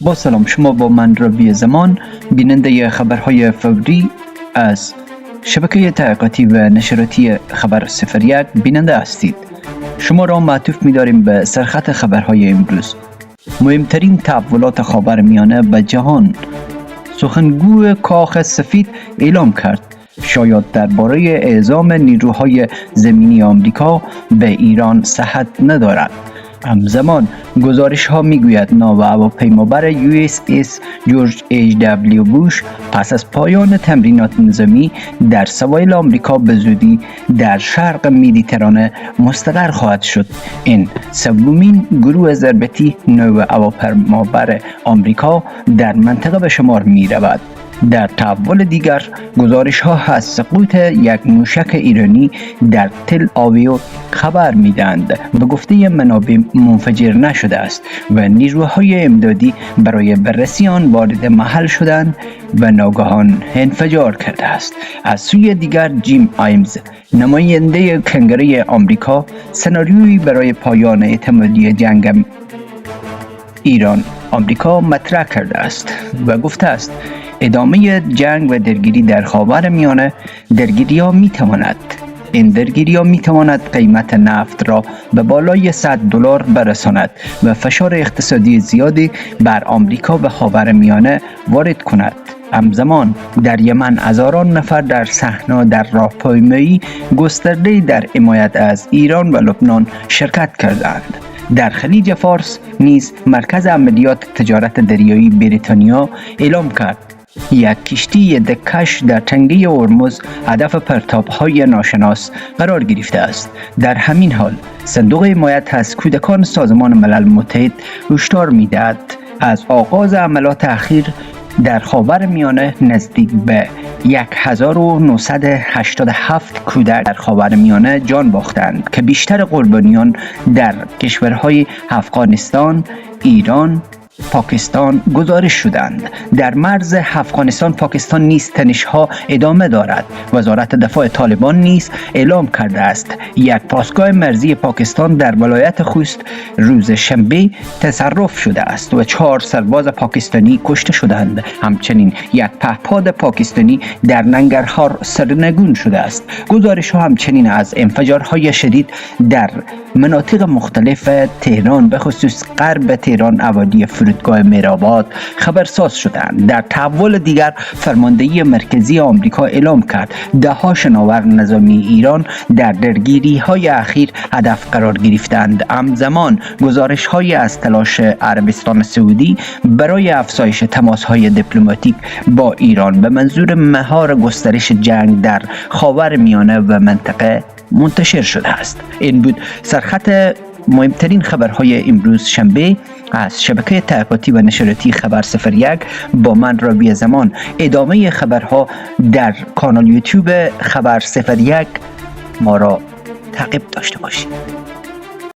با سلام، شما با من ربی زمان بیننده خبرهای فوری از شبکه تحقیقاتی و نشراتی خبر 01 بیننده هستید. شما را معطوف می‌داریم به سرخط خبرهای امروز. مهمترین تحولات خاورمیانه و جهان. سخنگوی کاخ سفید اعلام کرد شاید درباره اعزام نیروهای زمینی آمریکا به ایران صحت ندارد. همزمان گزارش ها میگوید ناو هواپیمابر USS جورج H.W. بوش پس از پایان تمرینات نظامی در سواحل آمریکا به زودی در شرق مدیترانه مستقر خواهد شد. این سومین گروه ضربتی ناو هواپیمابر آمریکا در منطقه به شمار می رود. در تحول دیگر گزارش ها از سقوط یک موشک ایرانی در تل آویو خبر میدهند. به گفته منابع منفجر نشده است و نیروهای امدادی برای بررسی آن وارد محل شدند و ناگهان انفجار کرده است. از سوی دیگر جیم ایمز نماینده کنگره آمریکا سناریویی برای پایان اتحادیه جنگ ایران آمریکا مطرح کرده است و گفته است ادامه جنگ و درگیری در خاورمیانه این درگیری ها می تواند قیمت نفت را به بالای $100 برساند و فشار اقتصادی زیادی بر آمریکا و خاورمیانه وارد کند. همزمان در یمن هزاران نفر در صحنه در راهپیمایی گسترده در حمایت از ایران و لبنان شرکت کردند. در خلیج فارس نیز مرکز عملیات تجارت دریایی بریتانیا اعلام کرد یک کشتی دکش در تنگه هرمز هدف پرتاب‌های ناشناس قرار گرفته است. در همین حال صندوق حمایت از کودکان سازمان ملل متحد هشدار می‌دهد از آغاز حملات اخیر در خاورمیانه نزدیک به 1987 کودک در خاورمیانه جان باختند که بیشتر قربانیان در کشورهای افغانستان، ایران، پاکستان گزارش شدند. در مرز افغانستان پاکستان نیز تنش‌ها ادامه دارد. وزارت دفاع طالبان نیز اعلام کرده است یک پاسگاه مرزی پاکستان در ولایت خوست روز شنبه تصرف شده است و 4 سرباز پاکستانی کشته شدند. همچنین یک پهپاد پاکستانی در ننگرهار سرنگون شده است. گزارش ها همچنین از انفجارهای شدید در مناطق مختلف تهران به خصوص غرب تهران اوالی فرودگاه مهرآباد خبرساز شدند. در تحول دیگر فرماندهی مرکزی آمریکا اعلام کرد ده‌ها شناور نظامی ایران در درگیری های اخیر هدف قرار گرفتند. همزمان گزارش های از تلاش عربستان سعودی برای افزایش تماس های دیپلماتیک با ایران به منظور مهار گسترش جنگ در خاورمیانه و منطقه منتشر شده است. این بود سرخط مهمترین خبرهای امروز شنبه از شبکه تحقیقاتی و نشراتی خبر 01 با من ربی زمان. ادامه خبرها در کانال یوتیوب خبر 01 ما را تعقیب داشته باشید.